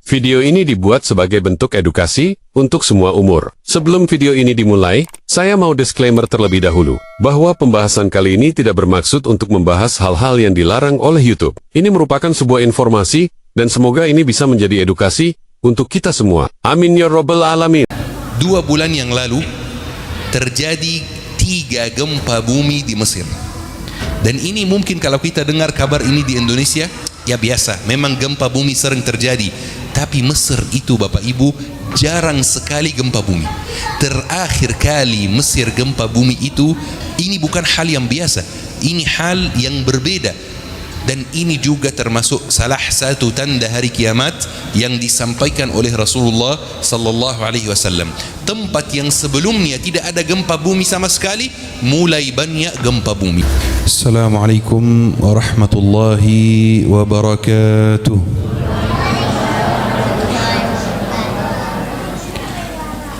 Video ini dibuat sebagai bentuk edukasi untuk semua umur. Sebelum video ini dimulai, saya mau disclaimer terlebih dahulu, bahwa pembahasan kali ini tidak bermaksud untuk membahas hal-hal yang dilarang oleh YouTube. Ini merupakan sebuah informasi, dan semoga ini bisa menjadi edukasi untuk kita semua. Amin ya Rabbal Alamin. 2 bulan yang lalu, terjadi 3 gempa bumi di Mesir. Dan ini mungkin kalau kita dengar kabar ini di Indonesia, ya biasa, memang gempa bumi sering terjadi. Tapi Mesir itu Bapak Ibu jarang sekali gempa bumi. Terakhir kali Mesir gempa bumi itu, ini bukan hal yang biasa, ini hal yang berbeda. Dan ini juga termasuk salah satu tanda hari kiamat yang disampaikan oleh Rasulullah sallallahu alaihi wasallam. Tempat yang sebelumnya tidak ada gempa bumi sama sekali, mulai banyak gempa bumi. Assalamualaikum warahmatullahi wabarakatuh.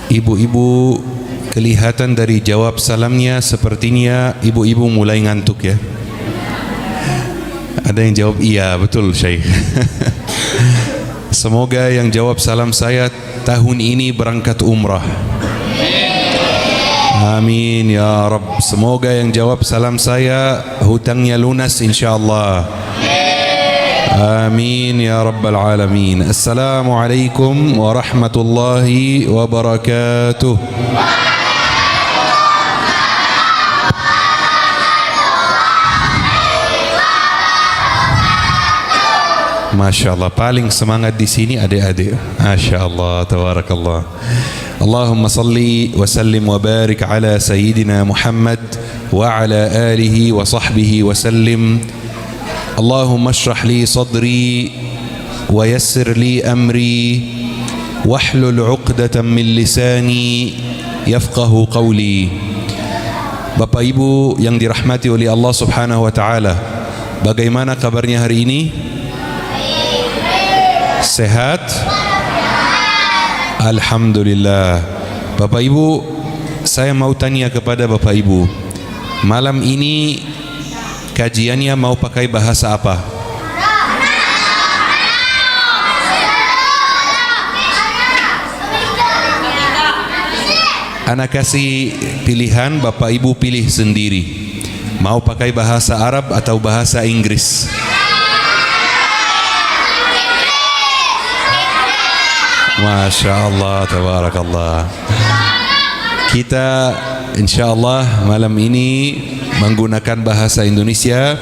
Ibu-ibu, kelihatan dari jawab salamnya sepertinya ibu-ibu mulai ngantuk ya. Ada yang jawab iya, betul Syekh. Semoga yang jawab salam saya tahun ini berangkat umrah. Amin ya Rabb. Semoga yang jawab salam saya hutangnya lunas insyaallah. Amin ya Rabbal Alamin. Assalamualaikum warahmatullahi wabarakatuh. Masya Allah, paling semangat di sini adik-adik. Masya Allah, tabarakallah. Allahumma salli wa sallim wa barik ala Sayyidina Muhammad wa ala alihi wa sahbihi wa sallim. Allahumma ashrah li sadri wa yassir li amri wahlul 'uqdatan min lisani yafqahu qawli. Bapak Ibu yang dirahmati oleh Allah Subhanahu wa taala, bagaimana kabarnya hari ini? Sehat? Alhamdulillah. Bapak Ibu, saya mau tanya kepada Bapak Ibu, malam ini kajiannya mau pakai bahasa apa? Anak kasih pilihan, Bapak Ibu pilih sendiri. Mau pakai bahasa Arab atau bahasa Inggris? Masya Allah, tabarakallah. Kita insyaallah malam ini menggunakan bahasa Indonesia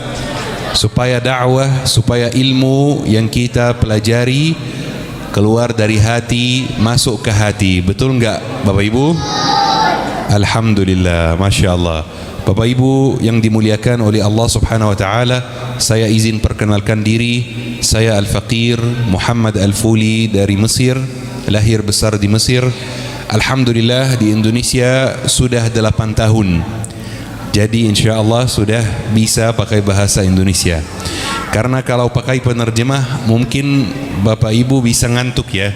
supaya dakwah, supaya ilmu yang kita pelajari keluar dari hati, masuk ke hati. Betul enggak Bapak Ibu? Alhamdulillah, Masya Allah. Bapak Ibu yang dimuliakan oleh Allah Subhanahu wa taala, saya izin perkenalkan diri. Saya Al-Faqir Muhammad Al-Fuli dari Mesir, lahir besar di Mesir. Alhamdulillah di Indonesia sudah 8 tahun. Jadi insya Allah sudah bisa pakai bahasa Indonesia. Karena kalau pakai penerjemah mungkin Bapak Ibu bisa ngantuk ya,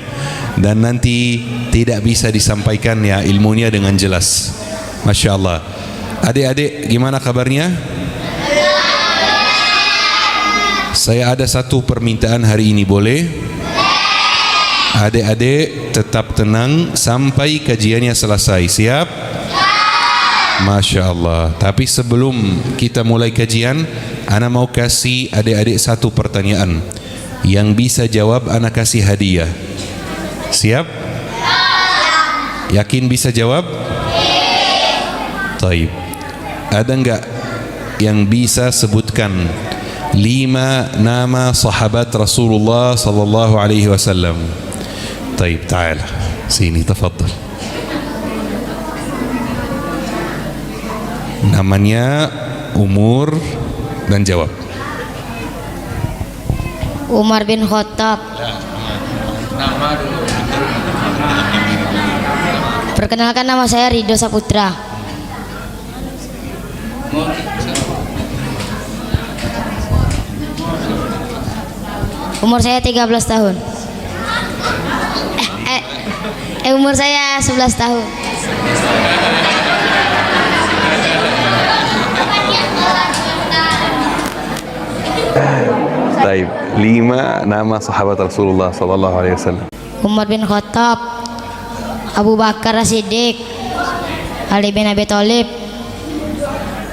dan nanti tidak bisa disampaikan ya ilmunya dengan jelas. Masya Allah. Adik-adik gimana kabarnya? Saya ada satu permintaan hari ini, boleh? Adik-adik tetap tenang sampai kajiannya selesai. Siap? Masya Allah. Tapi sebelum kita mulai kajian, ana mau kasih adik-adik satu pertanyaan. Yang bisa jawab ana kasih hadiah. Siap? Yakin bisa jawab? Taib. Ada enggak yang bisa sebutkan 5 nama sahabat Rasulullah sallallahu alaihi wasallam? Taib, ta'ala. Sini, tafadhal. Namanya, umur, dan jawab. Umar bin Khattab. Nama dulu. Perkenalkan, nama saya Ridho Saputra. Umur saya 13 tahun. Umur saya 11 tahun. Baik. 5 nama sahabat Rasulullah sallallahu alaihi wasallam. Umar bin Khattab, Abu Bakar As-Siddiq, Ali bin Abi Thalib,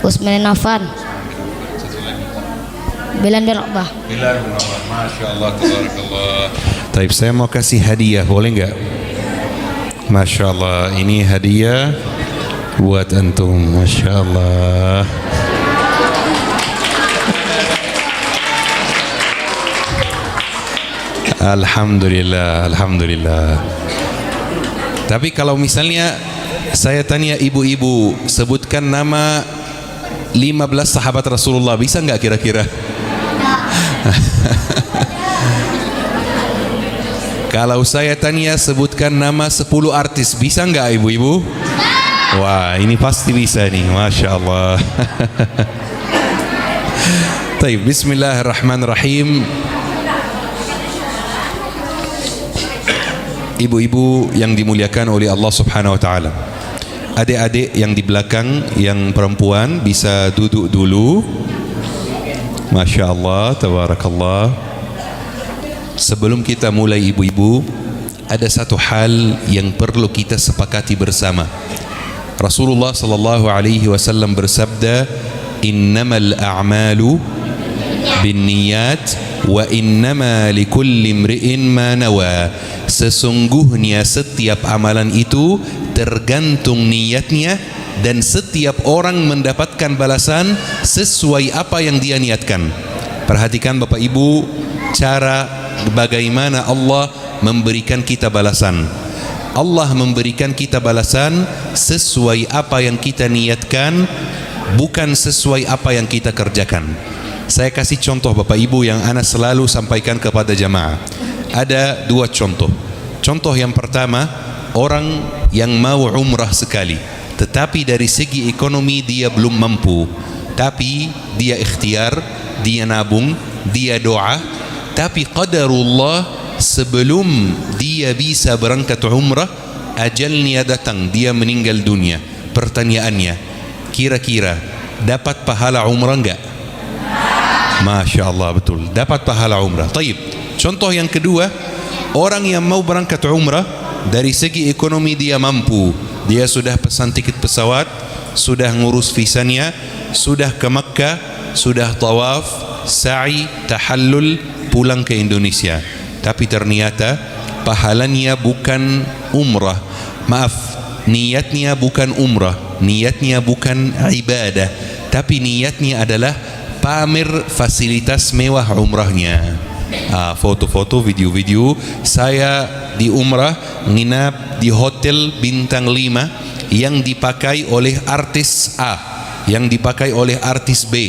Utsman bin Affan, Bilal bin Rabah. Bilal bin Rabah, Masya Allah, tabarakallah. Taib, saya mau kasih hadiah, boleh nggak? Masya Allah, ini hadiah buat antum. Masya Allah. Alhamdulillah, Alhamdulillah. Tapi kalau misalnya saya tanya ibu-ibu, sebutkan nama 15 sahabat Rasulullah, bisa nggak kira-kira? Kalau saya tanya sebutkan nama 10 artis, bisa nggak ibu-ibu? Wah, ini pasti bisa nih, Masya Allah. Taib, bismillahirrahmanirrahim. Ibu-ibu yang dimuliakan oleh Allah Subhanahu wa taala. Adik-adik yang di belakang yang perempuan bisa duduk dulu. Masya Allah, tabarakallah. Sebelum kita mulai ibu-ibu, ada satu hal yang perlu kita sepakati bersama. Rasulullah sallallahu alaihi wasallam bersabda, "Innamal a'malu binniyat wa innama likulli imri'in ma nawa." Sesungguhnya setiap amalan itu tergantung niatnya, dan setiap orang mendapatkan balasan sesuai apa yang dia niatkan. Perhatikan Bapak Ibu, cara bagaimana Allah memberikan kita balasan. Allah memberikan kita balasan sesuai apa yang kita niatkan, bukan sesuai apa yang kita kerjakan. Saya kasih contoh Bapak Ibu yang ana selalu sampaikan kepada jamaah. Ada 2 contoh. Contoh yang pertama, orang yang mau umrah sekali, tetapi dari segi ekonomi dia belum mampu, tapi dia ikhtiar, dia nabung, dia doa, tapi qadarullah sebelum dia bisa berangkat umrah, ajalnya datang, dia meninggal dunia. Pertanyaannya, kira-kira dapat pahala umrah enggak? Masya Allah, betul, dapat pahala umrah. Taib. Contoh yang kedua, orang yang mau berangkat umrah, dari segi ekonomi dia mampu, dia sudah pesan tiket pesawat, sudah ngurus visanya, sudah ke Makkah, sudah tawaf, sa'i, tahallul, pulang ke Indonesia. Tapi ternyata pahalanya bukan umrah. Maaf, niatnya bukan umrah, niatnya bukan ibadah, tapi niatnya adalah pamer fasilitas mewah umrahnya. Foto-foto, video-video saya di umrah, nginap di hotel bintang 5 yang dipakai oleh artis A, yang dipakai oleh artis B.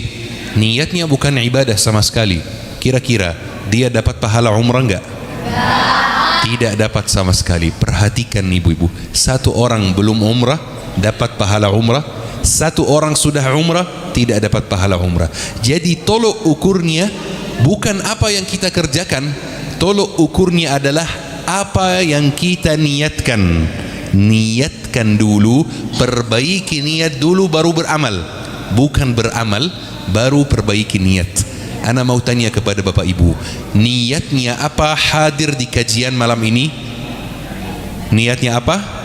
Niatnya bukan ibadah sama sekali. Kira-kira dia dapat pahala umrah enggak? Tidak dapat sama sekali. Perhatikan ibu-ibu, satu orang belum umrah dapat pahala umrah, satu orang sudah umrah tidak dapat pahala umrah. Jadi tolok ukurnya bukan apa yang kita kerjakan, tolok ukurnya adalah apa yang kita niatkan. Niatkan dulu, perbaiki niat dulu baru beramal, bukan beramal baru perbaiki niat. Ana mau tanya kepada Bapak Ibu, niatnya apa hadir di kajian malam ini? Niatnya apa?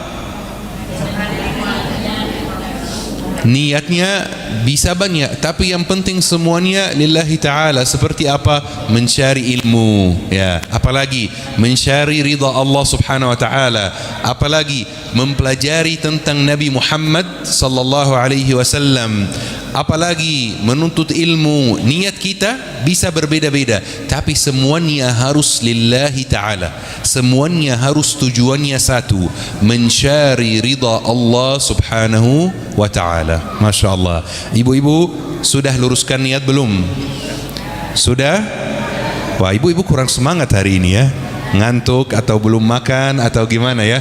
Niatnya bisa banyak, tapi yang penting semuanya lillahi ta'ala. Seperti apa? Mencari ilmu, ya. Apalagi mencari ridha Allah subhanahu wa ta'ala. Apalagi mempelajari tentang Nabi Muhammad sallallahu alaihi wasallam. Apalagi menuntut ilmu. Niat kita bisa berbeda-beda, tapi semuanya harus lillahi ta'ala. Semuanya harus tujuannya satu, mencari ridha Allah subhanahu wa ta'ala. Masya Allah. Ibu-ibu sudah luruskan niat belum? Sudah? Wah, ibu-ibu kurang semangat hari ini ya. Ngantuk atau belum makan atau gimana ya?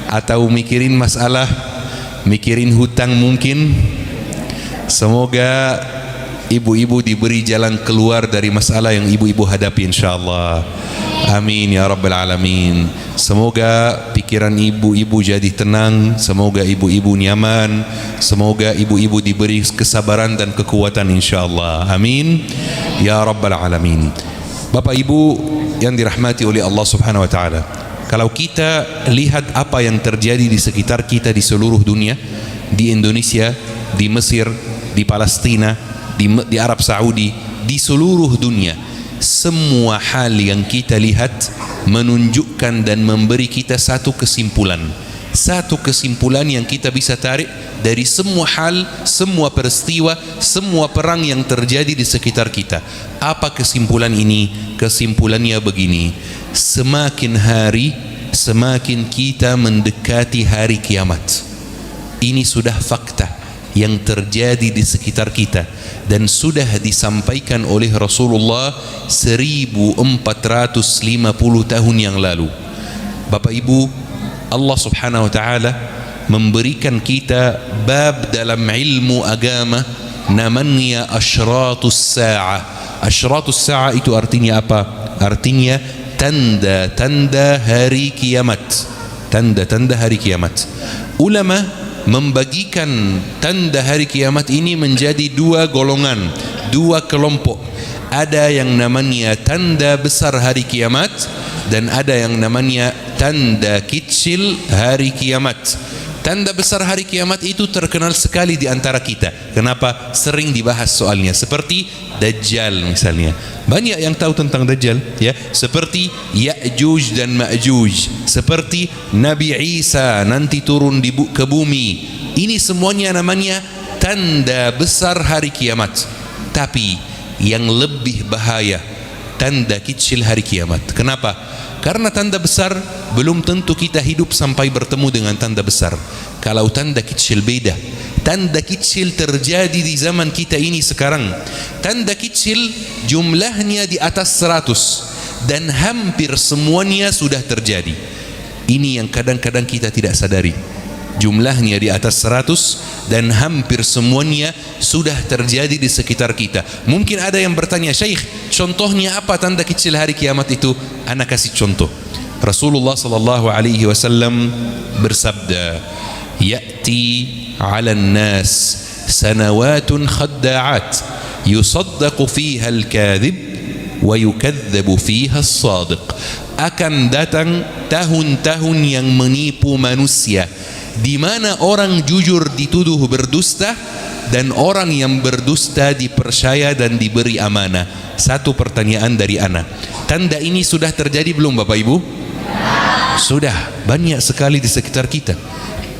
Atau mikirin masalah, mikirin hutang mungkin. Semoga ibu-ibu diberi jalan keluar dari masalah yang ibu-ibu hadapi insyaallah. Amin ya rabbal alamin. Semoga pikiran ibu-ibu jadi tenang, semoga ibu-ibu nyaman, semoga ibu-ibu diberi kesabaran dan kekuatan insyaallah. Amin ya rabbal alamin. Bapak Ibu yang dirahmati oleh Allah Subhanahu wa taala, kalau kita lihat apa yang terjadi di sekitar kita di seluruh dunia, di Indonesia, di Mesir, di Palestina, di Arab Saudi, di seluruh dunia, semua hal yang kita lihat menunjukkan dan memberi kita satu kesimpulan yang kita bisa tarik dari semua hal, semua peristiwa, semua perang yang terjadi di sekitar kita. Apa kesimpulan ini? Kesimpulannya begini: semakin hari, semakin kita mendekati hari kiamat. Ini sudah fakta yang terjadi di sekitar kita dan sudah disampaikan oleh Rasulullah 1450 tahun yang lalu. Bapak Ibu, Allah Subhanahu wa taala memberikan kita bab dalam ilmu agama namanya asyratus sa'ah. Asyratus sa'ah itu artinya apa? Artinya tanda-tanda hari kiamat. Tanda-tanda hari kiamat. Ulama membagikan tanda hari kiamat ini menjadi dua golongan, dua kelompok. Ada yang namanya tanda besar hari kiamat dan ada yang namanya tanda kecil hari kiamat. Tanda besar hari kiamat itu terkenal sekali di antara kita. Kenapa? Sering dibahas soalnya. Seperti Dajjal misalnya. Banyak yang tahu tentang Dajjal, ya. Seperti Ya'juj dan Ma'juj. Seperti Nabi Isa nanti turun ke bumi. Ini semuanya namanya tanda besar hari kiamat. Tapi yang lebih bahaya, tanda kecil hari kiamat. Kenapa? Karena tanda besar belum tentu kita hidup sampai bertemu dengan tanda besar. Kalau tanda kecil beda. Tanda kecil terjadi di zaman kita ini sekarang. Tanda kecil jumlahnya di atas 100 dan hampir semuanya sudah terjadi. Ini yang kadang-kadang kita tidak sadari. Jumlahnya di atas 100 dan hampir semuanya sudah terjadi di sekitar kita. Mungkin ada yang bertanya, Syekh, contohnya apa tanda kecil hari kiamat itu? Ana kasih contoh. Rasulullah sallallahu alaihi wasallam bersabda, "Ya'ti 'alan nas sanawatun khadda'at yusaddaqu fiha al-kadhib wa yukadzabu fiha as-sadiq." Akan datang tahun-tahun yang menipu manusia, di mana orang jujur dituduh berdusta dan orang yang berdusta dipercaya dan diberi amanah. Satu pertanyaan dari ana, tanda ini sudah terjadi belum Bapak Ibu? Sudah, banyak sekali di sekitar kita.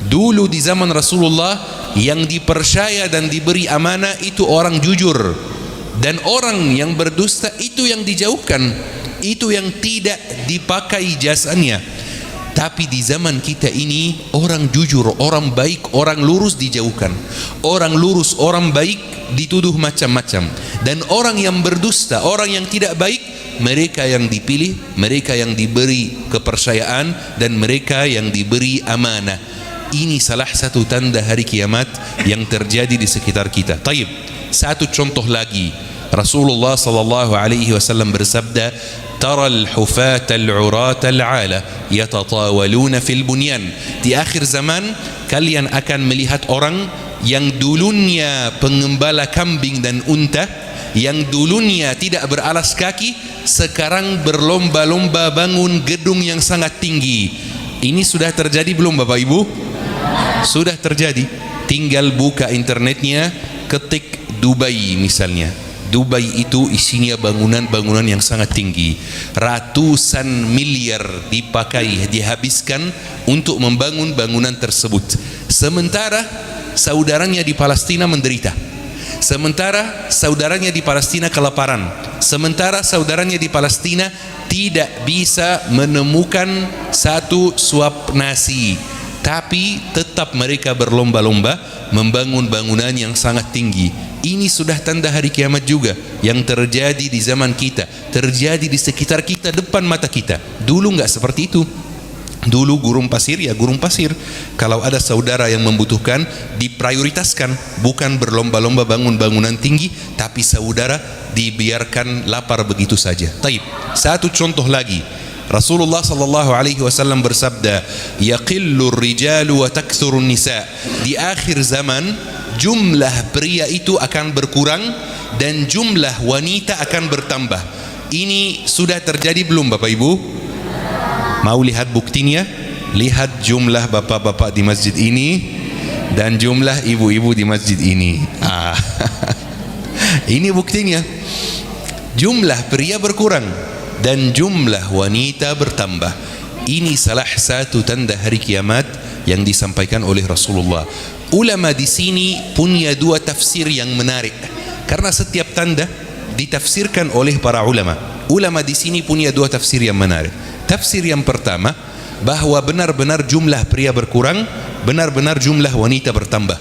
Dulu di zaman Rasulullah yang dipercaya dan diberi amanah itu orang jujur, dan orang yang berdusta itu yang dijauhkan, itu yang tidak dipakai jasanya. Tapi di zaman kita ini orang jujur, orang baik, orang lurus dijauhkan. Orang lurus, orang baik dituduh macam-macam. Dan orang yang berdusta, orang yang tidak baik, mereka yang dipilih, mereka yang diberi kepercayaan dan mereka yang diberi amanah. Ini salah satu tanda hari kiamat yang terjadi di sekitar kita. Taib, satu contoh lagi. Rasulullah sallallahu alaihi wasallam bersabda, "Tara al-hufat al-urat al-'ala yatatawaluna fil bunyan." Di akhir zaman kalian akan melihat orang yang dulunya pengembala kambing dan unta, yang dulunya tidak beralas kaki, sekarang berlomba-lomba bangun gedung yang sangat tinggi. Ini sudah terjadi belum Bapak Ibu? Sudah terjadi. Tinggal buka internetnya, ketik Dubai misalnya. Dubai itu isinya bangunan-bangunan yang sangat tinggi. Ratusan miliar dipakai, dihabiskan untuk membangun bangunan tersebut. Sementara saudaranya di Palestina menderita. Sementara saudaranya di Palestina kelaparan. Sementara saudaranya di Palestina tidak bisa menemukan satu suap nasi. Tapi tetap mereka berlomba-lomba membangun bangunan yang sangat tinggi. Ini sudah tanda hari kiamat juga yang terjadi di zaman kita, terjadi di sekitar kita, depan mata kita. Dulu enggak seperti itu. Dulu gurun pasir ya gurun pasir. Kalau ada saudara yang membutuhkan, diprioritaskan, bukan berlomba-lomba bangun bangunan tinggi, tapi saudara dibiarkan lapar begitu saja. Taib. Satu contoh lagi. Rasulullah sallallahu alaihi wasallam bersabda, "Yaqillu ar-rijalu wa takthuru an-nisa." Di akhir zaman jumlah pria itu akan berkurang dan jumlah wanita akan bertambah. Ini sudah terjadi belum Bapak Ibu? Mau lihat buktinya? Lihat jumlah bapak-bapak di masjid ini dan jumlah ibu-ibu di masjid ini. Ini buktinya. Jumlah pria berkurang dan jumlah wanita bertambah. Ini salah satu tanda hari kiamat yang disampaikan oleh Rasulullah. Ulama di sini punya dua tafsir yang menarik, karena setiap tanda ditafsirkan oleh para ulama. Ulama di sini punya dua tafsir yang menarik. Tafsir yang pertama, bahwa benar-benar jumlah pria berkurang, benar-benar jumlah wanita bertambah.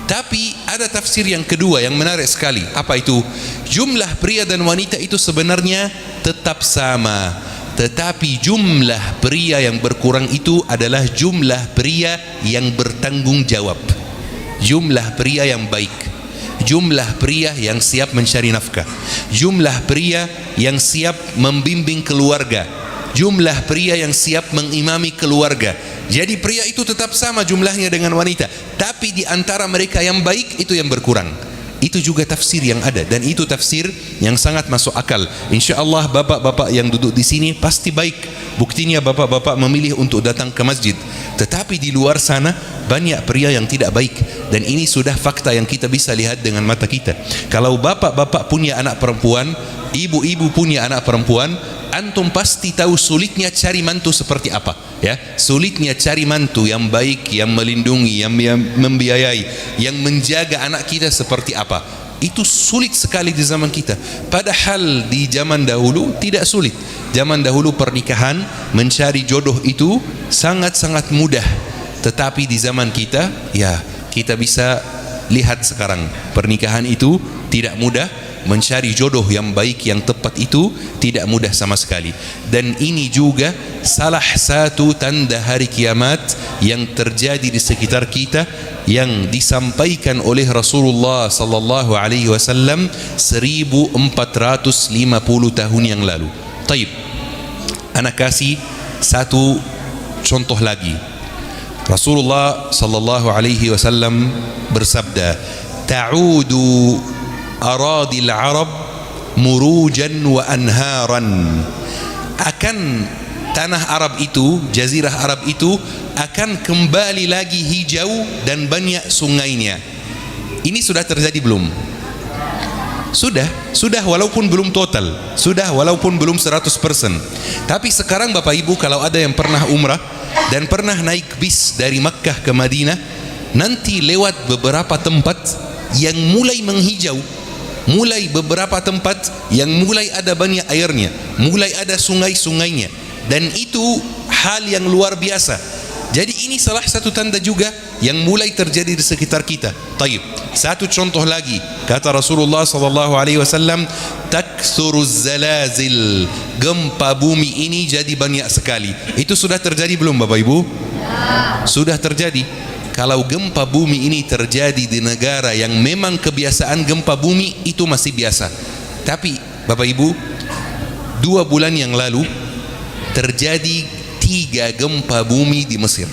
Tapi ada tafsir yang kedua yang menarik sekali. Apa itu? Jumlah pria dan wanita itu sebenarnya tetap sama, tetapi jumlah pria yang berkurang itu adalah jumlah pria yang bertanggung jawab, jumlah pria yang baik, jumlah pria yang siap mencari nafkah, jumlah pria yang siap membimbing keluarga, jumlah pria yang siap mengimami keluarga. Jadi pria itu tetap sama jumlahnya dengan wanita, tapi di antara mereka yang baik itu yang berkurang. Itu juga tafsir yang ada, dan itu tafsir yang sangat masuk akal. InsyaAllah bapak-bapak yang duduk di sini pasti baik. Buktinya bapak-bapak memilih untuk datang ke masjid. Tetapi di luar sana banyak pria yang tidak baik, dan ini sudah fakta yang kita bisa lihat dengan mata kita. Kalau bapak-bapak punya anak perempuan, ibu-ibu punya anak perempuan, antum pasti tahu sulitnya cari mantu seperti apa, ya. Sulitnya cari mantu yang baik, yang melindungi, yang membiayai, yang menjaga anak kita seperti apa. Itu sulit sekali di zaman kita. Padahal di zaman dahulu tidak sulit. Zaman dahulu pernikahan, mencari jodoh itu sangat-sangat mudah. Tetapi di zaman kita, ya, kita bisa lihat sekarang pernikahan itu tidak mudah. Mencari jodoh yang baik, yang tepat itu tidak mudah sama sekali. Dan ini juga salah satu tanda hari kiamat yang terjadi di sekitar kita, yang disampaikan oleh Rasulullah sallallahu alaihi wasallam 1450 tahun yang lalu. Taib, anak kasih satu contoh lagi. Rasulullah sallallahu alaihi wasallam bersabda, ta'udu aradil Arab murujan wa anharan. Akan tanah Arab itu, jazirah Arab itu akan kembali lagi hijau dan banyak sungainya. Ini sudah terjadi belum? Sudah walaupun belum total, sudah walaupun belum 100%. Tapi sekarang Bapak Ibu, kalau ada yang pernah umrah dan pernah naik bis dari Makkah ke Madinah, nanti lewat beberapa tempat yang mulai menghijau, mulai beberapa tempat yang mulai ada banyak airnya, mulai ada sungai-sungainya, dan itu hal yang luar biasa. Jadi ini salah satu tanda juga yang mulai terjadi di sekitar kita. Taib, satu contoh lagi, kata Rasulullah sallallahu alaihi wasallam, taksuruz zalazil, gempa bumi ini jadi banyak sekali. Itu sudah terjadi belum Bapak Ibu? Sudah terjadi. Kalau gempa bumi ini terjadi di negara yang memang kebiasaan gempa bumi itu masih biasa. Tapi Bapak Ibu, 2 bulan yang lalu terjadi 3 gempa bumi di Mesir.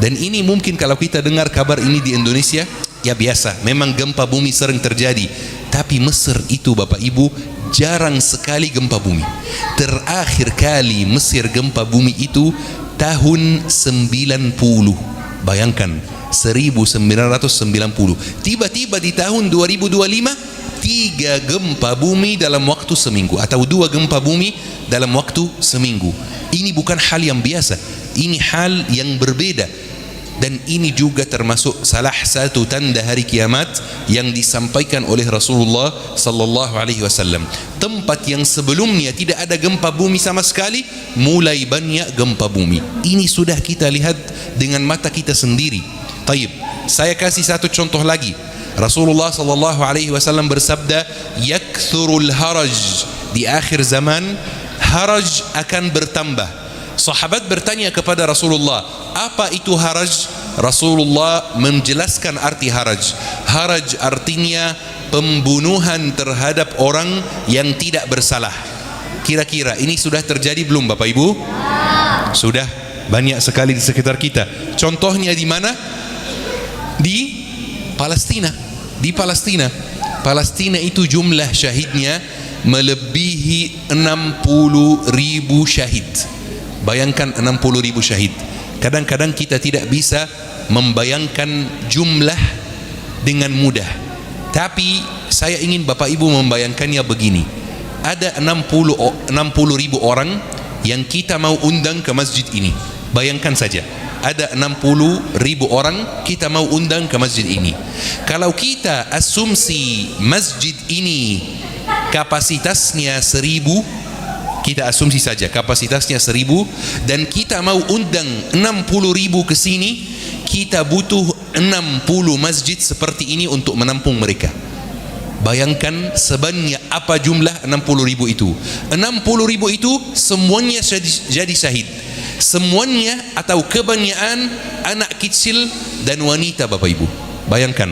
Dan ini mungkin kalau kita dengar kabar ini di Indonesia, ya biasa, memang gempa bumi sering terjadi. Tapi Mesir itu Bapak Ibu jarang sekali gempa bumi. Terakhir kali Mesir gempa bumi itu tahun 90. Bayangkan, 1990. Tiba-tiba di tahun 2025 3 gempa bumi dalam waktu seminggu, atau 2 gempa bumi dalam waktu seminggu. Ini bukan hal yang biasa, ini hal yang berbeda. Dan ini juga termasuk salah satu tanda hari kiamat yang disampaikan oleh Rasulullah sallallahu alaihi wasallam. Tempat yang sebelumnya tidak ada gempa bumi sama sekali, mulai banyak gempa bumi. Ini sudah kita lihat dengan mata kita sendiri. Taib, saya kasih satu contoh lagi. Rasulullah sallallahu alaihi wasallam bersabda, yakthurul haraj, di akhir zaman haraj akan bertambah. Sahabat bertanya kepada Rasulullah, apa itu haraj? Rasulullah menjelaskan arti haraj. Haraj artinya pembunuhan terhadap orang yang tidak bersalah. Kira-kira ini sudah terjadi belum Bapak Ibu? Sudah banyak sekali di sekitar kita. Contohnya di mana? Di Palestina. Di Palestina. Palestina itu jumlah syahidnya melebihi 60.000 syahid. Bayangkan 60.000 syahid. Kadang-kadang kita tidak bisa membayangkan jumlah dengan mudah. Tapi saya ingin Bapak Ibu membayangkannya begini. Ada 60.000 orang yang kita mau undang ke masjid ini. Bayangkan saja, ada 60.000 orang kita mau undang ke masjid ini. Kalau kita asumsi masjid ini kapasitasnya 1.000, kita asumsi saja kapasitasnya 1.000, dan kita mau undang 60.000 ke sini, kita butuh 60 masjid seperti ini untuk menampung mereka. Bayangkan sebanyak apa jumlah 60.000 itu. 60.000 itu semuanya jadi syahid. Semuanya atau kebanyakan anak kecil dan wanita, Bapak Ibu. Bayangkan,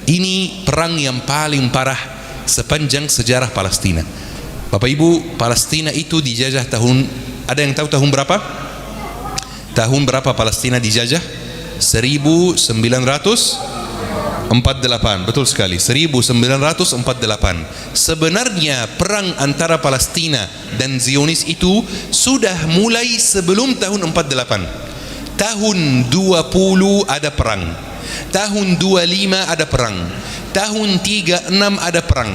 ini perang yang paling parah sepanjang sejarah Palestina. Bapak Ibu, Palestina itu dijajah tahun, ada yang tahu tahun berapa? Tahun berapa Palestina dijajah? 1948. Betul sekali, 1948. Sebenarnya perang antara Palestina dan Zionis itu sudah mulai sebelum tahun 48. Tahun 20 ada perang, tahun 25 ada perang, tahun 36 ada perang,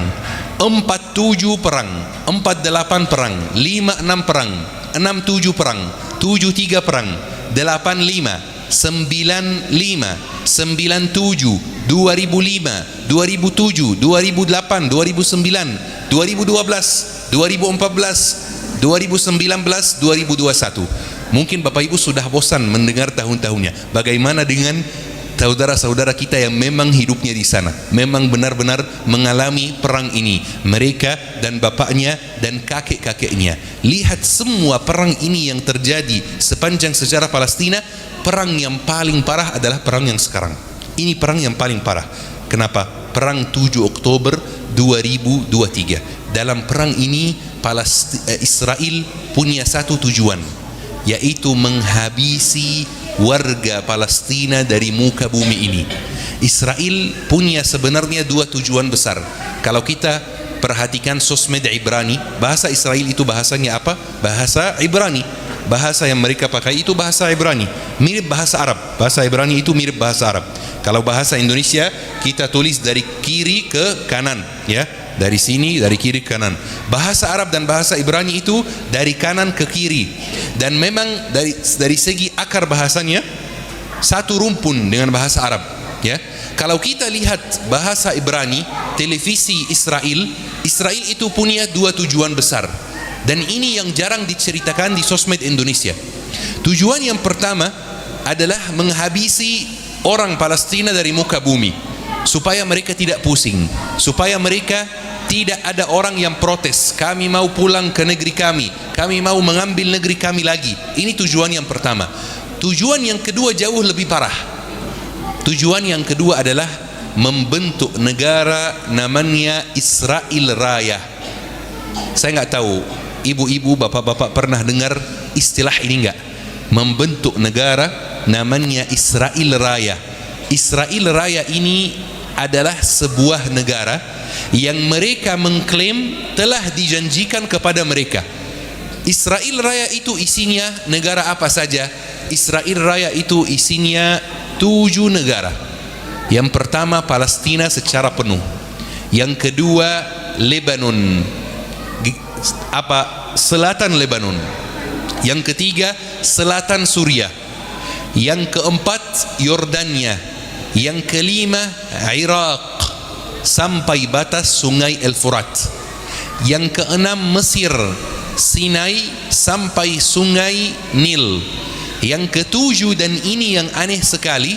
47 perang, 48 perang, 56 perang, 67 perang, 73 perang, 85, 95, 97, 2005, 2007, 2008, 2009, 2012, 2014, 2019, 2021. Mungkin Bapak Ibu sudah bosan mendengar tahun-tahunnya. Bagaimana dengan saudara-saudara kita yang memang hidupnya di sana, memang benar-benar mengalami perang ini, mereka dan bapaknya dan kakek-kakeknya. Lihat semua perang ini yang terjadi sepanjang sejarah Palestina. Perang yang paling parah adalah perang yang sekarang. Ini perang yang paling parah. Kenapa? Perang 7 Oktober 2023. Dalam perang ini Israel punya satu tujuan, yaitu menghabisi warga Palestina dari muka bumi ini. Israel punya sebenarnya dua tujuan besar. Kalau kita perhatikan sosmed Ibrani, bahasa Israel itu bahasanya apa? Bahasa Ibrani. Bahasa yang mereka pakai itu bahasa Ibrani, mirip bahasa Arab. Bahasa Ibrani itu mirip bahasa Arab. Kalau bahasa Indonesia kita tulis dari kiri ke kanan, ya, dari sini, dari kiri ke kanan. Bahasa Arab dan bahasa Ibrani itu dari kanan ke kiri. Dan memang dari segi akar bahasanya satu rumpun dengan bahasa Arab, ya. Kalau kita lihat bahasa Ibrani, televisi Israel itu punya dua tujuan besar. Dan ini yang jarang diceritakan di sosmed Indonesia. Tujuan yang pertama adalah menghabisi orang Palestina dari muka bumi, supaya mereka tidak pusing, supaya mereka tidak ada orang yang protes, kami mau pulang ke negeri kami mau mengambil negeri kami lagi. Ini tujuan yang pertama. Tujuan yang kedua jauh lebih parah. Tujuan yang kedua adalah membentuk negara namanya Israel Raya. Saya nggak tahu ibu-ibu, bapak-bapak pernah dengar istilah ini enggak? Membentuk negara namanya Israel Raya. Israel Raya ini adalah sebuah negara yang mereka mengklaim telah dijanjikan kepada mereka. Israel Raya itu isinya negara apa saja? Israel Raya itu isinya 7 negara. Yang pertama Palestina secara penuh. Yang kedua Lebanon, selatan Lebanon. Yang ketiga selatan Suriah. Yang keempat Yordania. Yang kelima Irak sampai batas sungai El-Furat. Yang keenam Mesir, Sinai sampai sungai Nil. Yang ketujuh, dan ini yang aneh sekali,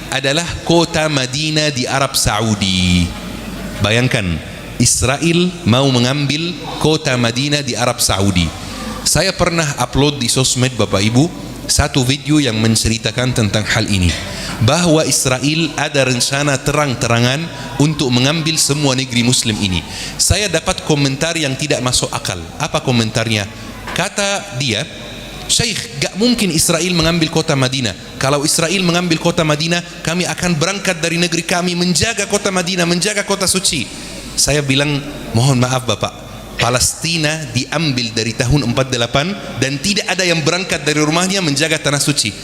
adalah kota Madinah di Arab Saudi. Bayangkan, Israel mau mengambil kota Madinah di Arab Saudi. Saya pernah upload di sosmed Bapak Ibu satu video yang menceritakan tentang hal ini, bahwa Israel ada rencana terang-terangan untuk mengambil semua negeri muslim ini. Saya dapat komentar yang tidak masuk akal. Apa komentarnya? Kata dia, Syekh, gak mungkin Israel mengambil kota Madinah. Kalau Israel mengambil kota Madinah, kami akan berangkat dari negeri kami menjaga kota Madinah, menjaga kota suci. Saya bilang, mohon maaf Bapak, Palestina diambil dari tahun 48 dan tidak ada yang berangkat dari rumahnya menjaga tanah suci.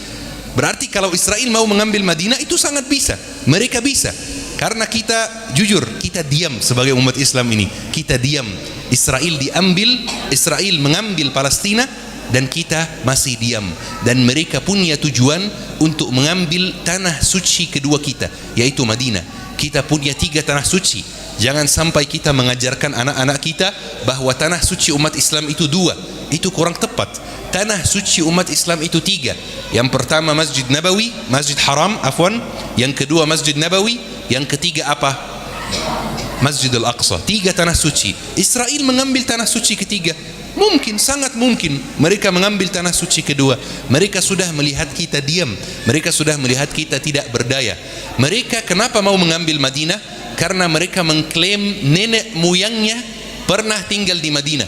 Berarti kalau Israel mau mengambil Madinah itu sangat bisa. Mereka bisa. Karena kita jujur, kita diam sebagai umat Islam ini. Kita diam. Israel diambil, Israel mengambil Palestina dan kita masih diam. Dan mereka punya tujuan untuk mengambil tanah suci kedua kita, yaitu Madinah. Kita punya 3 tanah suci. Jangan sampai kita mengajarkan anak-anak kita bahwa tanah suci umat Islam itu 2. Itu kurang tepat. Tanah suci umat Islam itu 3. Yang pertama Masjid Nabawi, Masjid Haram, afwan. Yang kedua Masjid Nabawi. Yang ketiga apa? Masjid Al-Aqsa. 3 tanah suci. Israel mengambil tanah suci ketiga. Mungkin, sangat mungkin mereka mengambil tanah suci kedua. Mereka sudah melihat kita diam. Mereka sudah melihat kita tidak berdaya. Mereka kenapa mau mengambil Madinah? Karena mereka mengklaim nenek moyangnya pernah tinggal di Madinah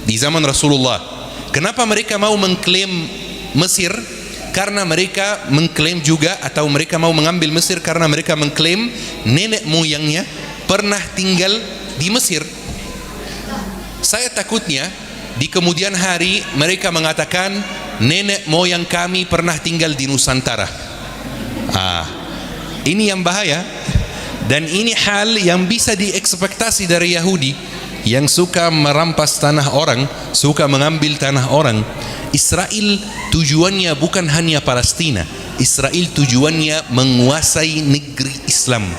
di zaman Rasulullah. Kenapa mereka mau mengklaim Mesir? Karena mereka mengklaim juga, atau mereka mau mengambil Mesir karena mereka mengklaim nenek moyangnya pernah tinggal di Mesir. Saya takutnya di kemudian hari mereka mengatakan nenek moyang kami pernah tinggal di Nusantara. Ini yang bahaya. Dan ini hal yang bisa diekspektasi dari Yahudi yang suka merampas tanah orang, suka mengambil tanah orang. Israel tujuannya bukan hanya Palestina. Israel tujuannya menguasai negeri Islam.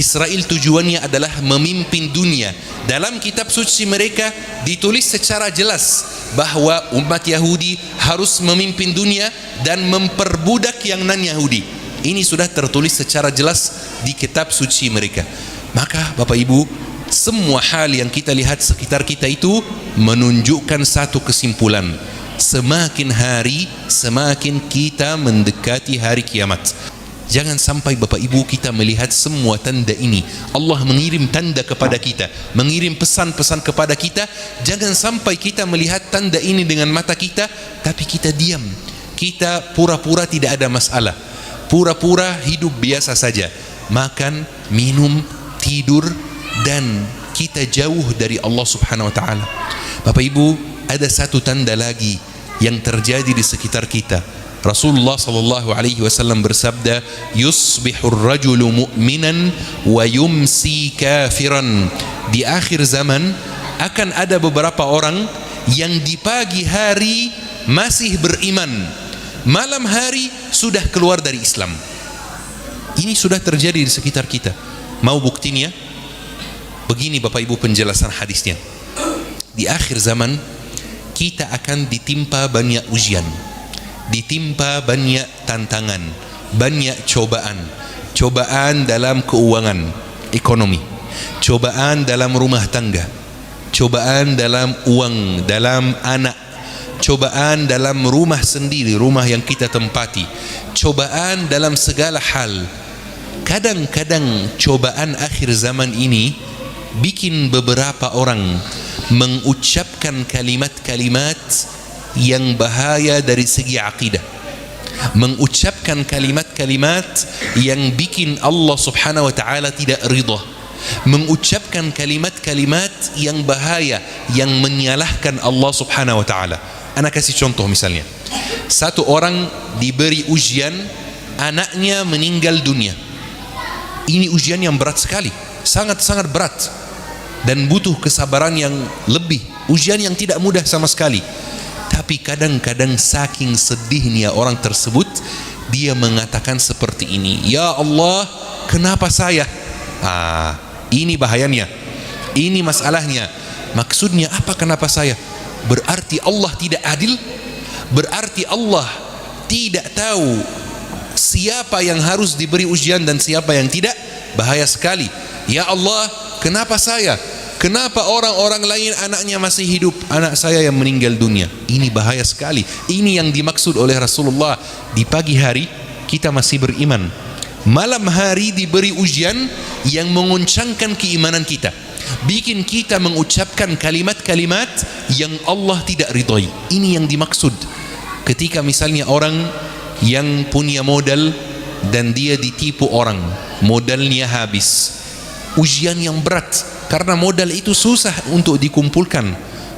Israel tujuannya adalah memimpin dunia. Dalam kitab suci mereka ditulis secara jelas bahwa umat Yahudi harus memimpin dunia dan memperbudak yang non-Yahudi. Ini sudah tertulis secara jelas di kitab suci mereka. Maka Bapak Ibu, semua hal yang kita lihat sekitar kita itu menunjukkan satu kesimpulan. Semakin hari, semakin kita mendekati hari kiamat. Jangan sampai Bapak Ibu kita melihat semua tanda ini. Allah mengirim tanda kepada kita, mengirim pesan-pesan kepada kita. Jangan sampai kita melihat tanda ini dengan mata kita, tapi kita diam. Kita pura-pura tidak ada masalah, pura-pura hidup biasa saja, makan, minum, tidur, dan kita jauh dari Allah Subhanahu wa ta'ala. Bapak Ibu, ada satu tanda lagi yang terjadi di sekitar kita. Rasulullah sallallahu alaihi wasallam bersabda, "Yusbihur rajulu mu'minan wa yumsi kafiran." Di akhir zaman akan ada beberapa orang yang di pagi hari masih beriman, malam hari sudah keluar dari Islam. Ini sudah terjadi di sekitar kita. Mau buktinya? Begini Bapak Ibu penjelasan hadisnya. Di akhir zaman kita akan ditimpa banyak ujian, ditimpa banyak tantangan, banyak cobaan. Cobaan dalam keuangan, ekonomi, cobaan dalam rumah tangga, cobaan dalam uang, dalam anak, cobaan dalam rumah sendiri, rumah yang kita tempati, cobaan dalam segala hal. Kadang-kadang cobaan akhir zaman ini bikin beberapa orang mengucapkan kalimat-kalimat yang bahaya dari segi akidah, mengucapkan kalimat-kalimat yang bikin Allah Subhanahu wa ta'ala tidak ridha, mengucapkan kalimat-kalimat yang bahaya, yang menyalahkan Allah Subhanahu wa ta'ala. Ana kasih contoh misalnya. Satu orang diberi ujian, anaknya meninggal dunia. Ini ujian yang berat sekali, sangat-sangat berat, dan butuh kesabaran yang lebih, ujian yang tidak mudah sama sekali. Tapi kadang-kadang saking sedihnya orang tersebut, dia mengatakan seperti ini, "Ya Allah, kenapa saya?" Ini bahayanya, ini masalahnya. Maksudnya apa kenapa saya? Berarti Allah tidak adil, berarti Allah tidak tahu siapa yang harus diberi ujian dan siapa yang tidak. Bahaya sekali. Ya Allah, kenapa saya? Kenapa orang-orang lain anaknya masih hidup, anak saya yang meninggal dunia? Ini bahaya sekali. Ini yang dimaksud oleh Rasulullah. Di pagi hari kita masih beriman, malam hari diberi ujian yang menguncangkan keimanan kita, bikin kita mengucapkan kalimat-kalimat yang Allah tidak ridhai. Ini yang dimaksud. Ketika misalnya orang yang punya modal dan dia ditipu orang, modalnya habis, ujian yang berat, karena modal itu susah untuk dikumpulkan.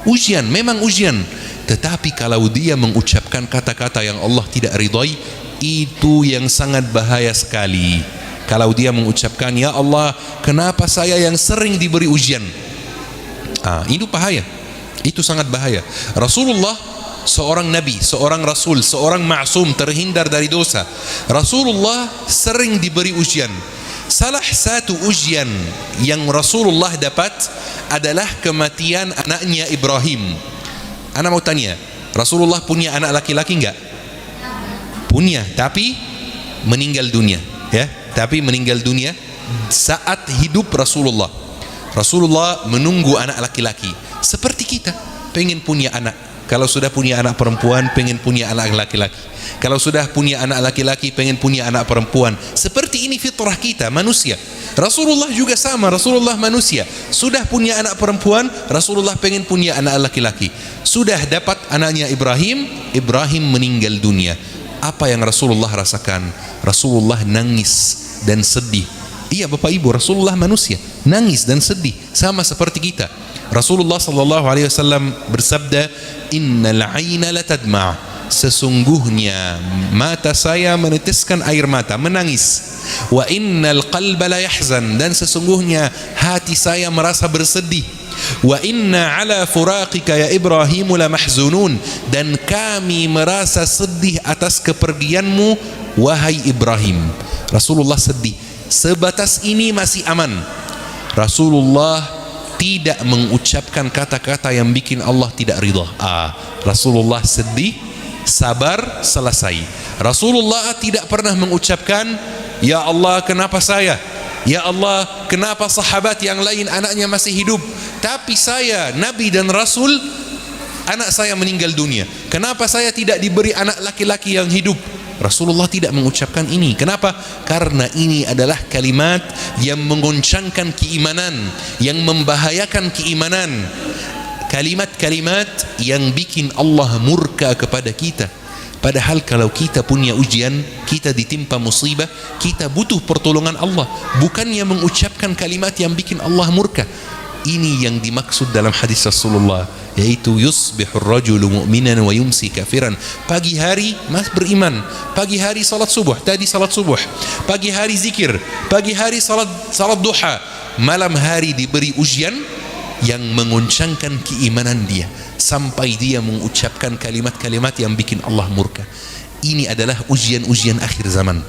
Ujian, memang ujian. Tetapi kalau dia mengucapkan kata-kata yang Allah tidak ridhai, itu yang sangat bahaya sekali. Kalau dia mengucapkan, ya Allah, kenapa saya yang sering diberi ujian? Itu bahaya. Itu sangat bahaya. Rasulullah seorang nabi, seorang rasul, seorang ma'sum, terhindar dari dosa. Rasulullah sering diberi ujian. Salah satu ujian yang Rasulullah dapat adalah kematian anaknya Ibrahim. Ana mau tanya, Rasulullah punya anak laki-laki enggak? Punya, tapi meninggal dunia, ya. Tapi meninggal dunia saat hidup Rasulullah. Rasulullah menunggu anak laki-laki. Seperti kita, pengen punya anak. Kalau sudah punya anak perempuan, pengen punya anak laki-laki. Kalau sudah punya anak laki-laki, pengen punya anak perempuan. Seperti ini fitrah kita, manusia. Rasulullah juga sama, Rasulullah manusia. Sudah punya anak perempuan, Rasulullah pengen punya anak laki-laki. Sudah dapat anaknya Ibrahim, Ibrahim meninggal dunia. Apa yang Rasulullah rasakan? Rasulullah nangis dan sedih. Iya Bapak Ibu, Rasulullah manusia, nangis dan sedih sama seperti kita. Rasulullah sallallahu alaihi wasallam bersabda, innal aina la tadma', sesungguhnya mata saya menetiskan air mata, menangis. Wa innal qalba la yahzan, dan sesungguhnya hati saya merasa bersedih. Wa inna ala furaqika ya Ibrahim la mahzunun, dan kami merasa sedih atas kepergianmu wahai Ibrahim. Rasulullah sedih. Sebatas ini masih aman. Rasulullah tidak mengucapkan kata-kata yang bikin Allah tidak ridha. Rasulullah sedih, sabar, selesai. Rasulullah tidak pernah mengucapkan, ya Allah kenapa saya? Ya Allah kenapa sahabat yang lain anaknya masih hidup, tapi saya Nabi dan Rasul anak saya meninggal dunia. Kenapa saya tidak diberi anak laki-laki yang hidup? Rasulullah tidak mengucapkan ini. Kenapa? Karena ini adalah kalimat yang menggoncangkan keimanan, yang membahayakan keimanan. Kalimat-kalimat yang bikin Allah murka kepada kita. Padahal kalau kita punya ujian, kita ditimpa musibah, kita butuh pertolongan Allah, bukannya mengucapkan kalimat yang bikin Allah murka. Ini yang dimaksud dalam hadis Rasulullah, yaitu yusbihur rajulu mu'minan wa yumsi kafiran. Pagi hari mas beriman, pagi hari salat subuh, tadi salat subuh, pagi hari zikir, pagi hari salat duha, malam hari diberi ujian yang mengoncangkan keimanan dia sampai dia mengucapkan kalimat-kalimat yang bikin Allah murka. Ini adalah ujian-ujian akhir zaman,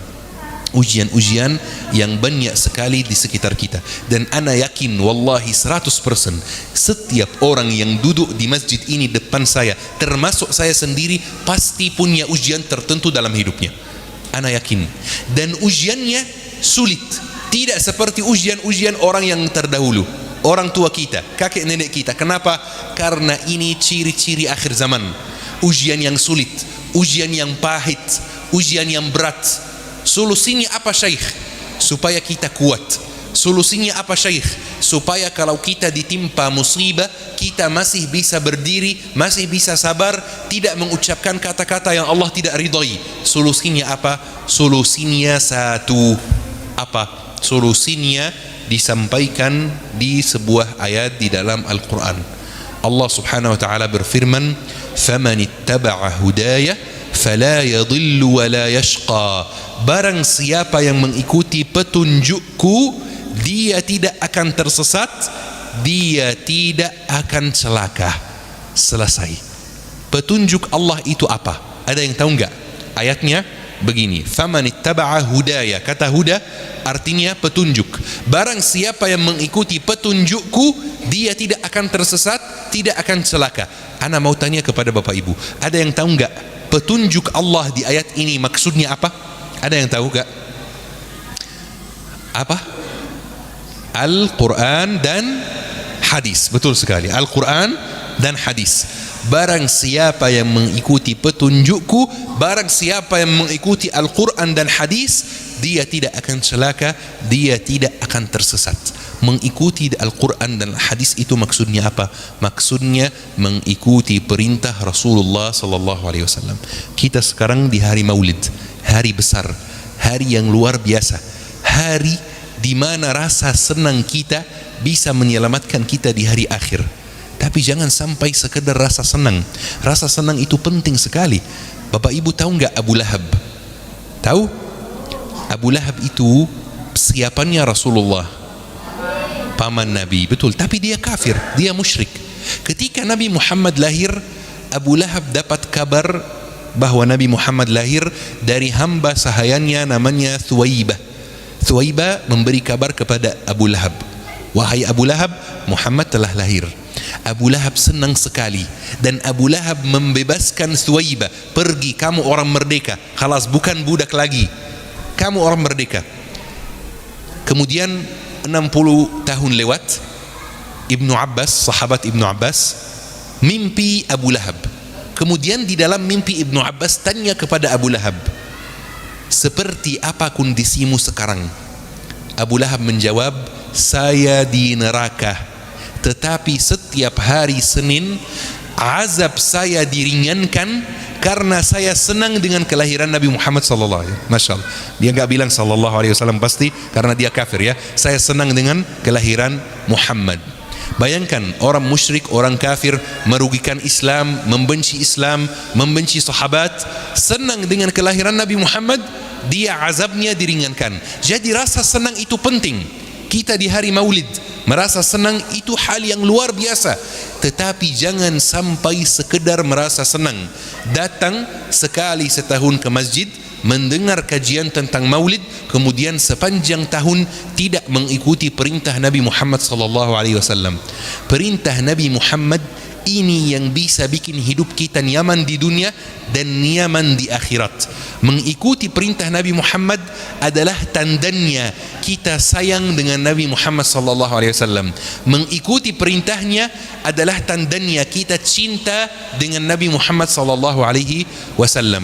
ujian-ujian yang banyak sekali di sekitar kita. Dan ana yakin wallahi 100% setiap orang yang duduk di masjid ini depan saya, termasuk saya sendiri, pasti punya ujian tertentu dalam hidupnya. Ana yakin. Dan ujiannya sulit, tidak seperti ujian-ujian orang yang terdahulu, orang tua kita, kakek nenek kita. Kenapa? Karena ini ciri-ciri akhir zaman. Ujian yang sulit, ujian yang pahit, ujian yang berat. Solusinya apa Syekh? Supaya kita kuat. Solusinya apa Syekh? Supaya kalau kita ditimpa musibah, kita masih bisa berdiri, masih bisa sabar, tidak mengucapkan kata-kata yang Allah tidak ridhai. Solusinya apa? Solusinya satu. Apa? Solusinya disampaikan di sebuah ayat di dalam Al-Quran. Allah subhanahu wa ta'ala berfirman, فَمَنِ اتَّبَعَ هُدَايَ فَلَا يَضِلُّ وَلَا يَشْقَى. Barang siapa yang mengikuti petunjukku, dia tidak akan tersesat, dia tidak akan celaka. Selesai. Petunjuk Allah itu apa? Ada yang tahu enggak? Ayatnya begini, faman ittaba'a hudaya. Kata huda artinya petunjuk. Barang siapa yang mengikuti petunjukku, dia tidak akan tersesat, tidak akan celaka. Ana mau tanya kepada Bapak Ibu, ada yang tahu enggak petunjuk Allah di ayat ini maksudnya apa? Ada yang tahu enggak? Apa? Al-Quran dan hadis. Betul sekali, Al-Quran dan hadis. Barang siapa yang mengikuti petunjukku, barang siapa yang mengikuti Al-Quran dan hadis, dia tidak akan celaka, dia tidak akan tersesat. Mengikuti Al-Quran dan hadis itu maksudnya apa? Maksudnya mengikuti perintah Rasulullah sallallahu alaihi wasallam. Kita sekarang di hari Maulid, hari besar, hari yang luar biasa, hari di mana rasa senang kita bisa menyelamatkan kita di hari akhir. Tapi jangan sampai sekedar rasa senang. Rasa senang itu penting sekali. Bapak Ibu tahu nggak Abu Lahab? Tahu? Abu Lahab itu siapannya Rasulullah, paman Nabi, betul. Tapi dia kafir, dia musyrik. Ketika Nabi Muhammad lahir, Abu Lahab dapat kabar bahwa Nabi Muhammad lahir dari hamba sahayannya namanya Thuwaibah. Thuwaibah memberi kabar kepada Abu Lahab, wahai Abu Lahab, Muhammad telah lahir. Abu Lahab senang sekali, dan Abu Lahab membebaskan Thuwaibah. Pergi, kamu orang merdeka, khalas bukan budak lagi, kamu orang merdeka. Kemudian 60 tahun lewat, Ibnu Abbas, sahabat Ibnu Abbas, mimpi Abu Lahab. Kemudian di dalam mimpi Ibnu Abbas tanya kepada Abu Lahab, seperti apa kondisimu sekarang? Abu Lahab menjawab, saya di neraka, tetapi setiap hari Senin azab saya diringankan karena saya senang dengan kelahiran Nabi Muhammad sallallahu alaihi wasallam. Masya Allah, dia nggak bilang sallallahu alaihi wasallam pasti karena dia kafir ya. Saya senang dengan kelahiran Muhammad. Bayangkan orang musyrik, orang kafir, merugikan Islam, membenci sahabat, senang dengan kelahiran Nabi Muhammad, dia azabnya diringankan. Jadi rasa senang itu penting. Kita di hari Maulid merasa senang, itu hal yang luar biasa. Tetapi jangan sampai sekedar merasa senang, datang sekali setahun ke masjid, mendengar kajian tentang Maulid, kemudian sepanjang tahun tidak mengikuti perintah Nabi Muhammad sallallahu alaihi wasallam. Perintah Nabi Muhammad ini yang bisa bikin hidup kita nyaman di dunia dan nyaman di akhirat. Mengikuti perintah Nabi Muhammad adalah tandanya kita sayang dengan Nabi Muhammad sallallahu alaihi wasallam. Mengikuti perintahnya adalah tandanya kita cinta dengan Nabi Muhammad sallallahu alaihi wasallam.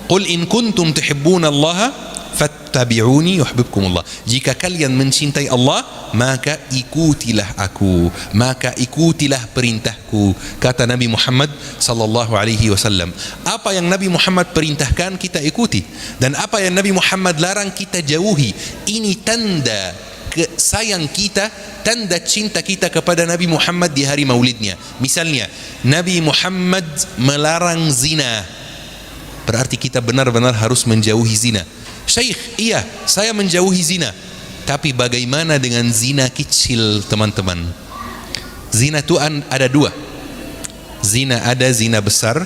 Qul in kuntum tuhibbuna Allah fattabi'uni yuhibbukumullah. Jika kalian mencintai Allah, maka ikutilah aku, maka ikutilah perintahku, kata Nabi Muhammad sallallahu alaihi wasallam. Apa yang Nabi Muhammad perintahkan kita ikuti, dan apa yang Nabi Muhammad larang kita jauhi. Ini tanda sayang kita, tanda cinta kita kepada Nabi Muhammad di hari maulidnya. Misalnya Nabi Muhammad melarang zina, berarti kita benar-benar harus menjauhi zina. Syekh, iya, saya menjauhi zina. Tapi bagaimana dengan zina kecil, teman-teman? Zina itu ada dua. Zina ada zina besar,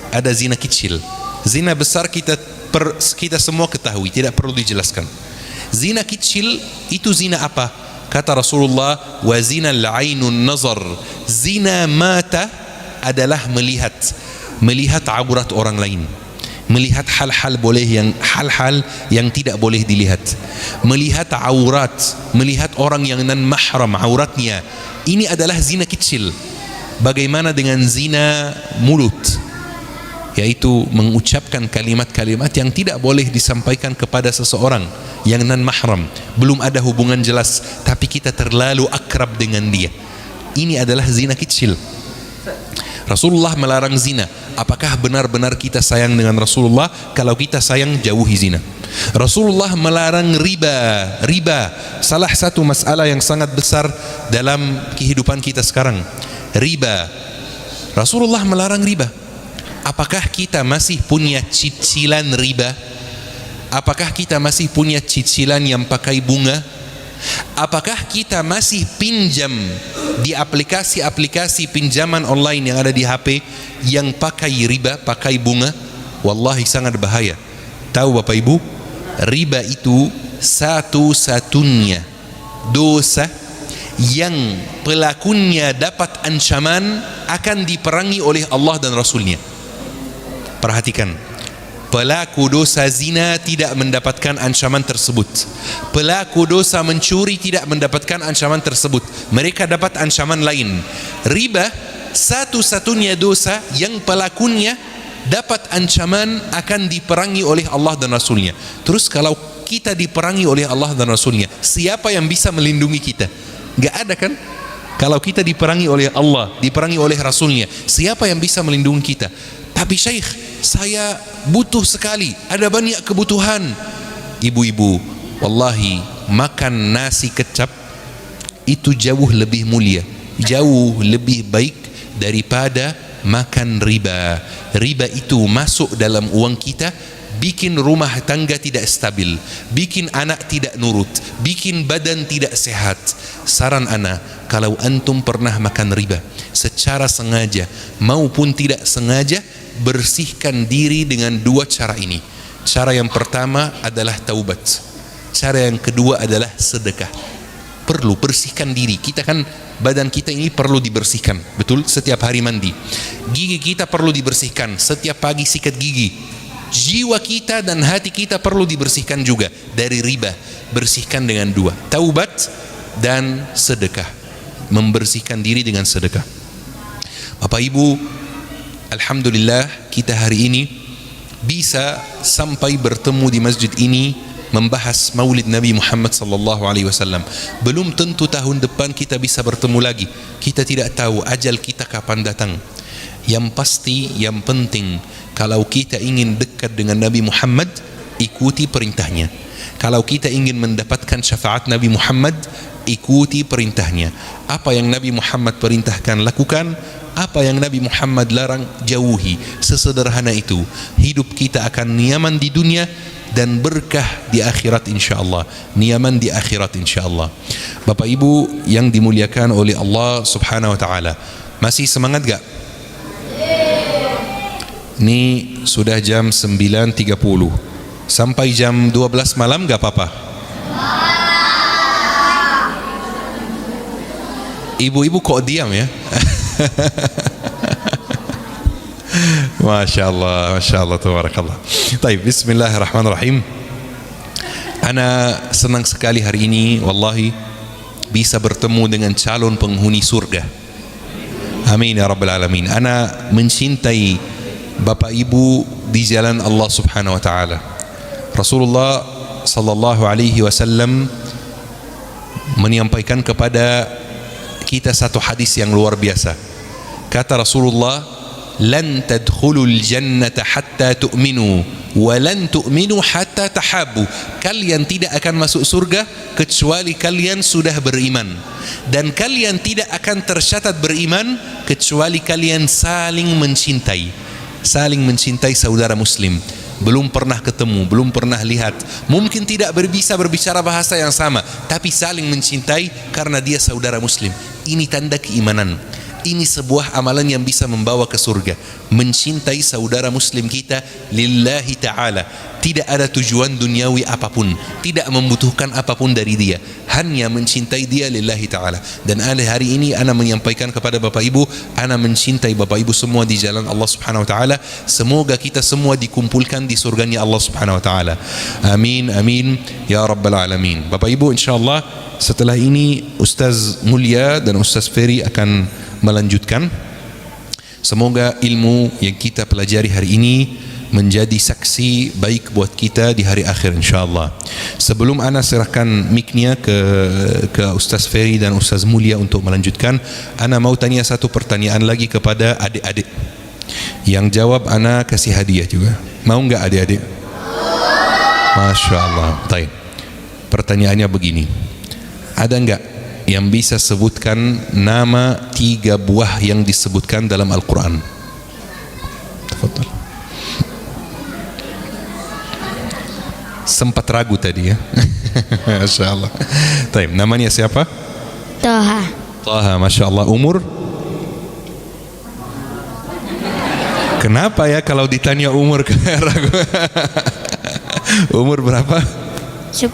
ada zina kecil. Zina besar kita semua ketahui, tidak perlu dijelaskan. Zina kecil itu zina apa? Kata Rasulullah, wa zina al-ainun nazar. Zina mata adalah melihat aurat orang lain, melihat hal-hal yang tidak boleh dilihat, melihat aurat, melihat orang yang non mahram auratnya. Ini adalah zina kecil. Bagaimana dengan zina mulut? Yaitu mengucapkan kalimat-kalimat yang tidak boleh disampaikan kepada seseorang yang non mahram, belum ada hubungan jelas, tapi kita terlalu akrab dengan dia. Ini adalah zina kecil. Rasulullah melarang zina. Apakah benar-benar kita sayang dengan Rasulullah? Kalau kita sayang, jauhi zina. Rasulullah melarang riba. Salah satu masalah yang sangat besar dalam kehidupan kita sekarang, riba. Rasulullah melarang riba. Apakah kita masih punya cicilan riba? Apakah kita masih punya cicilan yang pakai bunga? Apakah kita masih pinjam di aplikasi-aplikasi pinjaman online yang ada di HP yang pakai riba, pakai bunga? Wallahi sangat bahaya. Tahu Bapak Ibu, riba itu satu-satunya dosa yang pelakunya dapat ancaman akan diperangi oleh Allah dan Rasulnya. Perhatikan, pelaku dosa zina tidak mendapatkan ancaman tersebut. Pelaku dosa mencuri tidak mendapatkan ancaman tersebut. Mereka dapat ancaman lain. Riba satu-satunya dosa yang pelakunya dapat ancaman akan diperangi oleh Allah dan Rasulnya. Terus kalau kita diperangi oleh Allah dan Rasulnya, siapa yang bisa melindungi kita? Gak ada kan? Kalau kita diperangi oleh Allah, diperangi oleh Rasulnya, siapa yang bisa melindungi kita? Tapi Syekh, saya butuh sekali, ada banyak kebutuhan. Ibu-ibu, wallahi makan nasi kecap itu jauh lebih mulia, jauh lebih baik daripada makan riba. Riba itu masuk dalam uang kita, bikin rumah tangga tidak stabil, bikin anak tidak nurut, bikin badan tidak sehat. Saran ana, kalau antum pernah makan riba secara sengaja maupun tidak sengaja, bersihkan diri dengan dua cara ini. Cara yang pertama adalah taubat, cara yang kedua adalah sedekah. Perlu bersihkan diri kita, kan badan kita ini perlu dibersihkan, betul? Setiap hari mandi. Gigi kita perlu dibersihkan, setiap pagi sikat gigi. Jiwa kita dan hati kita perlu dibersihkan juga dari riba. Bersihkan dengan dua, taubat dan sedekah. Membersihkan diri dengan sedekah. Bapak Ibu, alhamdulillah kita hari ini bisa sampai bertemu di masjid ini membahas Maulid Nabi Muhammad sallallahu alaihi wasallam. Belum tentu tahun depan kita bisa bertemu lagi. Kita tidak tahu ajal kita kapan datang. Yang pasti, yang penting, kalau kita ingin dekat dengan Nabi Muhammad, ikuti perintahnya. Kalau kita ingin mendapatkan syafaat Nabi Muhammad, ikuti perintahnya. Apa yang Nabi Muhammad perintahkan, lakukan. Apa yang Nabi Muhammad larang, jauhi. Sesederhana itu. Hidup kita akan nyaman di dunia dan berkah di akhirat insyaallah. Nyaman di akhirat insyaallah. Bapak Ibu yang dimuliakan oleh Allah Subhanahu wa taala, masih semangat gak? Ini sudah jam 9.30. Sampai jam 12 malam gak apa-apa? Ibu-ibu kok diam ya? Masya Allah, tabarakallah. Baik, bismillahirrahmanirrahim. Ana senang sekali hari ini, wallahi, bisa bertemu dengan calon penghuni surga. Amin ya rabbal alamin. Ana mencintai Bapak Ibu di jalan Allah Subhanahu wa taala. Rasulullah sallallahu alaihi wasallam menyampaikan kepada kita satu hadis yang luar biasa. Kata Rasulullah, "Lan tadkhulul jannata hatta tu'minu wa lan tu'minu hatta tahabbu." Kalian tidak akan masuk surga kecuali kalian sudah beriman, dan kalian tidak akan tercatat beriman kecuali kalian saling mencintai. Saling mencintai saudara muslim. Belum pernah ketemu, belum pernah lihat, mungkin tidak bisa berbicara bahasa yang sama, tapi saling mencintai karena dia saudara muslim. Ini tanda keimanan. Ini sebuah amalan yang bisa membawa ke surga. Mencintai saudara muslim kita lillahi ta'ala. Tidak ada tujuan duniawi apapun, tidak membutuhkan apapun dari dia, hanya mencintai dia lillahi ta'ala. Dan hari ini ana menyampaikan kepada Bapak Ibu, ana mencintai Bapak Ibu semua di jalan Allah Subhanahu wa taala. Semoga kita semua dikumpulkan di surganya Allah Subhanahu wa taala. Amin amin ya rabbal alamin. Bapak Ibu, insyaallah setelah ini Ustaz Mulia dan Ustaz Ferry akan melanjutkan. Semoga ilmu yang kita pelajari hari ini menjadi saksi baik buat kita di hari akhir insyaallah. Sebelum ana serahkan mic-nya ke Ustaz Ferry dan Ustaz Mulia untuk melanjutkan, ana mau tanya satu pertanyaan lagi kepada adik-adik. Yang jawab ana kasih hadiah juga. Mau enggak adik-adik? Masya Allah. Baik. Pertanyaannya begini. Ada enggak yang bisa sebutkan nama 3 buah yang disebutkan dalam Al-Quran? Tafadhal. Sempat ragu tadi ya. Masya Allah. Baik, namanya siapa? Toha. Toha, Masya Allah. Umur? Kenapa ya kalau ditanya umur ragu? Umur berapa? 10.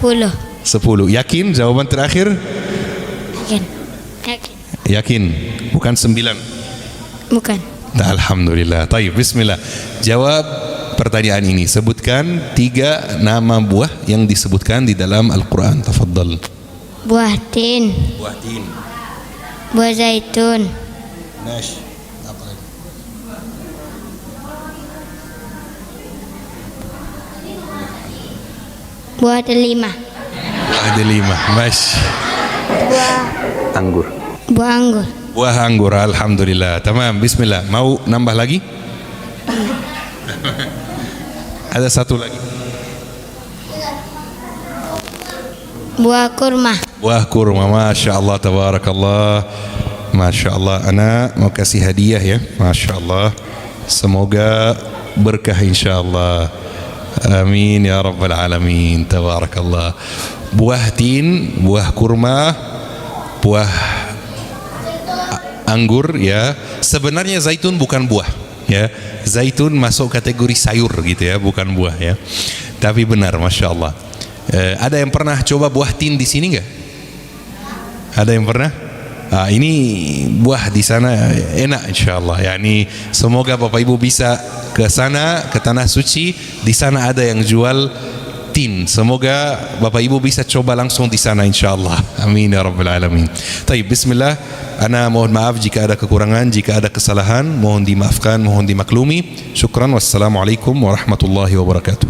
10. Yakin jawaban terakhir? Yakin. Yakin. Bukan 9. Bukan. Alhamdulillah. Taib, bismillah. Jawab pertanyaan ini. Sebutkan 3 nama buah yang disebutkan di dalam Al-Quran. Tafadhal. Buah tin. Buah tin. Buah zaitun. Nash. Apa lagi? Buah delima. Ada 5. Mash. Buah Anggur. buah anggur. Buah anggur. Alhamdulillah. Tamam. Bismillah. Mau nambah lagi? Ada satu lagi. Buah kurma. Buah kurma, Masya Allah, tabarakallah. Masya Allah, anak mau kasih hadiah ya. Masya Allah, semoga berkah insya Allah. Amin ya rabbal alamin, tabarakallah. Buah tin, buah kurma, buah anggur ya. Sebenarnya zaitun bukan buah ya. Zaitun masuk kategori sayur gitu ya, bukan buah ya. Tapi benar, Masya Allah. Ada yang pernah coba buah tin di sini nggak? Ada yang pernah? Ini buah di sana enak insya Allah. Yani semoga Bapak Ibu bisa ke sana, ke tanah suci. Di sana ada yang jual tin. Semoga Bapak Ibu bisa coba langsung di sana insya Allah. Amin ya rabbal alamin. Taib, bismillah. Ana mohon maaf jika ada kekurangan, jika ada kesalahan, mohon dimaafkan, mohon dimaklumi. Syukran, wassalamualaikum warahmatullahi wabarakatuh.